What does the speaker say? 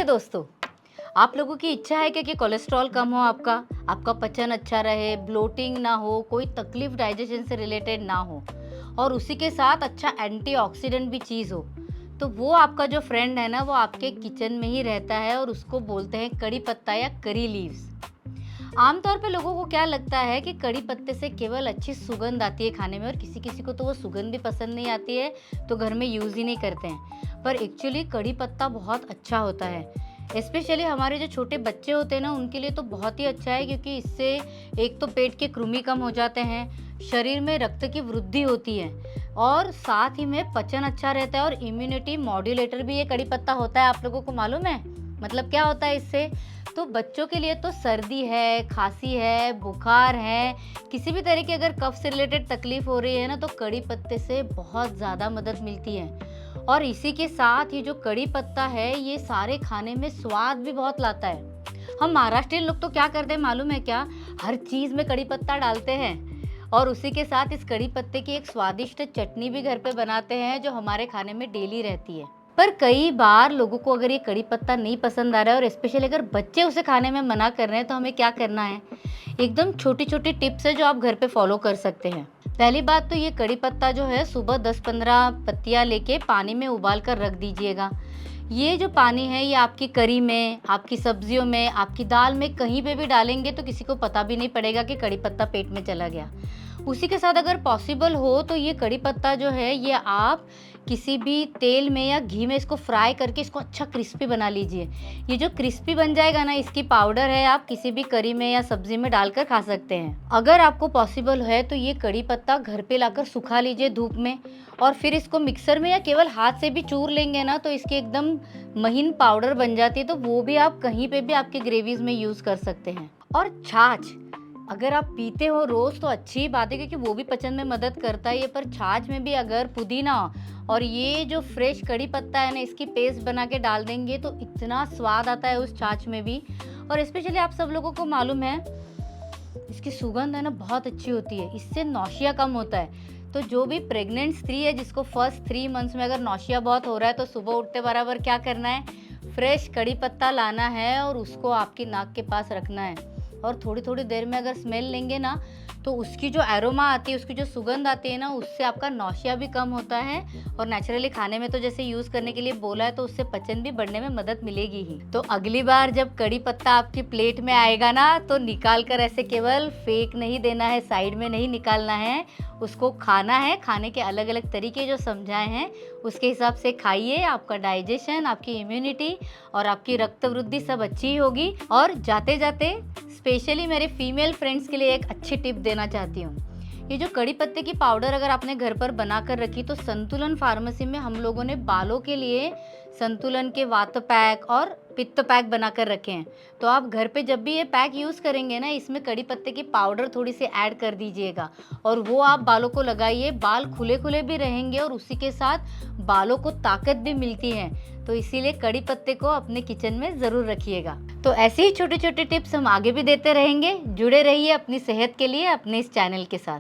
दोस्तों, आप लोगों की इच्छा है क्या कि कोलेस्ट्रॉल कम हो, आपका पचन अच्छा रहे, ब्लोटिंग ना हो, कोई तकलीफ डाइजेशन से रिलेटेड ना हो और उसी के साथ अच्छा एंटीऑक्सीडेंट भी चीज़ हो। तो वो आपका जो फ्रेंड है ना, वो आपके किचन में ही रहता है और उसको बोलते हैं कड़ी पत्ता या करी लीव्स। आमतौर पे लोगों को क्या लगता है कि कड़ी पत्ते से केवल अच्छी सुगंध आती है खाने में, और किसी किसी को तो वो सुगंध भी पसंद नहीं आती है, तो घर में यूज़ ही नहीं करते हैं। पर एक्चुअली कड़ी पत्ता बहुत अच्छा होता है। स्पेशली हमारे जो छोटे बच्चे होते हैं ना, उनके लिए तो बहुत ही अच्छा है, क्योंकि इससे एक तो पेट के कृमि कम हो जाते हैं, शरीर में रक्त की वृद्धि होती है और साथ ही में पचन अच्छा रहता है और इम्यूनिटी मॉड्यूलेटर भी ये कड़ी पत्ता होता है। आप लोगों को मालूम है मतलब क्या होता है इससे? तो बच्चों के लिए तो सर्दी है, खांसी है, बुखार है, किसी भी तरह की अगर कफ से रिलेटेड तकलीफ हो रही है ना, तो कड़ी पत्ते से बहुत ज़्यादा मदद मिलती है। और इसी के साथ ये जो कड़ी पत्ता है, ये सारे खाने में स्वाद भी बहुत लाता है। हम महाराष्ट्रियन लोग तो क्या करते हैं मालूम है क्या? हर चीज़ में कड़ी पत्ता डालते हैं और उसी के साथ इस कड़ी पत्ते की एक स्वादिष्ट चटनी भी घर पे बनाते हैं, जो हमारे खाने में डेली रहती है। पर कई बार लोगों को अगर ये कड़ी पत्ता नहीं पसंद आ रहा है और स्पेशली अगर बच्चे उसे खाने में मना कर रहे हैं, तो हमें क्या करना है? एकदम छोटी-छोटी टिप्स है जो आप घर पे फॉलो कर सकते हैं। पहली बात तो ये कड़ी पत्ता जो है, सुबह 10-15 पत्तियाँ लेके पानी में उबाल कर रख दीजिएगा। ये जो पानी है, ये आपकी करी में, आपकी सब्जियों में, आपकी दाल में कहीं पे भी डालेंगे तो किसी को पता भी नहीं पड़ेगा कि कड़ी पत्ता पेट में चला गया। उसी के साथ अगर पॉसिबल हो तो ये कड़ी पत्ता जो है, ये आप किसी भी तेल में या घी में इसको फ्राई करके इसको अच्छा क्रिस्पी बना लीजिए। ये जो क्रिस्पी बन जाएगा ना, इसकी पाउडर है, आप किसी भी करी में या सब्जी में डालकर खा सकते हैं। अगर आपको पॉसिबल है तो ये कड़ी पत्ता घर पे लाकर सुखा लीजिए धूप में, और फिर इसको मिक्सर में या केवल हाथ से भी चूर लेंगे ना, तो इसकी एकदम महीन पाउडर बन जाती है। तो वो भी आप कहीं पे भी आपके ग्रेवीज में यूज कर सकते हैं। और छाछ अगर आप पीते हो रोज तो अच्छी ही बात है, क्योंकि वो भी पचन में मदद करता है ये। पर छाछ में भी अगर पुदीना और ये जो फ्रेश कड़ी पत्ता है ना, इसकी पेस्ट बना के डाल देंगे तो इतना स्वाद आता है उस छाछ में भी। और स्पेशली आप सब लोगों को मालूम है, इसकी सुगंध है ना बहुत अच्छी होती है, इससे नौशिया कम होता है। तो जो भी प्रेग्नेंट स्त्री है, जिसको फर्स्ट 3 मंथ्स में अगर नौशिया बहुत हो रहा है, तो सुबह उठते बराबर क्या करना है? फ्रेश कड़ी पत्ता लाना है और उसको आपकी नाक के पास रखना है, और थोड़ी थोड़ी देर में अगर स्मेल लेंगे ना, तो उसकी जो एरोमा आती है, उसकी जो सुगंध आती है ना, उससे आपका नौशिया भी कम होता है। और नेचुरली खाने में तो जैसे यूज़ करने के लिए बोला है, तो उससे पचन भी बढ़ने में मदद मिलेगी ही। तो अगली बार जब कड़ी पत्ता आपकी प्लेट में आएगा ना, तो निकाल कर ऐसे केवल फेंक नहीं देना है, साइड में नहीं निकालना है, उसको खाना है। खाने के अलग अलग तरीके जो समझाए हैं उसके हिसाब से खाइए। आपका डाइजेशन, आपकी इम्यूनिटी और आपकी रक्त वृद्धि सब अच्छी होगी। और जाते जाते स्पेशली मेरे फीमेल फ्रेंड्स के लिए एक अच्छी टिप देना चाहती हूँ। ये जो कड़ी पत्ते की पाउडर अगर आपने घर पर बना कर रखी, तो संतुलन फार्मेसी में हम लोगों ने बालों के लिए संतुलन के वात पैक और पित्त पैक बना कर रखे हैं। तो आप घर पे जब भी ये पैक यूज़ करेंगे ना, इसमें कड़ी पत्ते की पाउडर थोड़ी सी ऐड कर दीजिएगा और वो आप बालों को लगाइए। बाल खुले खुले भी रहेंगे और उसी के साथ बालों को ताकत भी मिलती है। तो इसीलिए कड़ी पत्ते को अपने किचन में ज़रूर रखिएगा। तो ऐसे ही छोटे छोटे टिप्स हम आगे भी देते रहेंगे। जुड़े रहिए अपनी सेहत के लिए अपने इस चैनल के साथ।